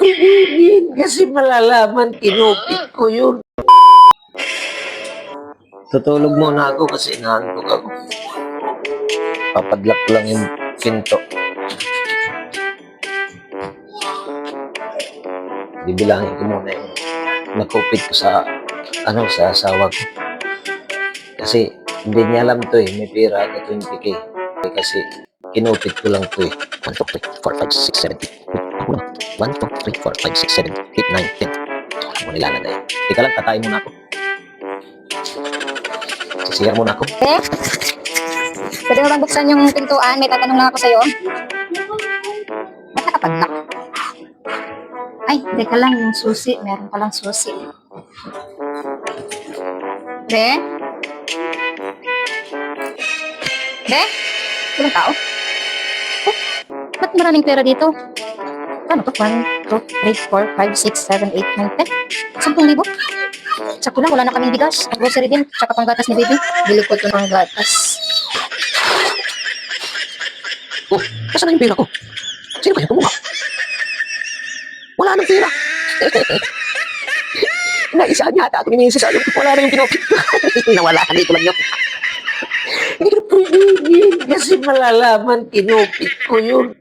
piliin kasi malalaman kinupit ko yun. Tutulog muna ako kasi inaantok ako. Papadlock ko lang yung pinto. Bibilangin ko muna yung nakupit ko sa sa asawa ko. Kasi hindi niya alam to eh, may pera ako 20K. Kasi kinupit ko lang to eh. 1, 2, 3, 4, 5, 6, 7, 8. 1, 2, 3, 4, 5, 6, 7, 8, 9, 10. Ako nilalagay. Teka lang, tatayin muna ako. Sisiyar muna ako. Pwede mo bang buksan yung pintuan? May tatanong lang ako sa'yo. Ba't nakapag-lock? Ay, teka lang, yung susi. Meron palang susi. Be? Be? Walang tao? Oh, ba't maraming pera dito? Ano to? 1, 2, 3, 4, 5, 6, 7, 8, 9, 10. 10,000? Sakto lang, wala na kaming bigas. Ang grocery din, tsaka panggatas ni baby. Bili ko ito ng gatas. Oh, nasaan na yung pera ko? Sino kaya kumuha? Wala nang pera. Naisahan yata ako ni Mrs. Alam ko wala na yung pinupit ko. Nawala ka dito lang yun. Hindi ko pwede kasi malalaman kinupit ko yun.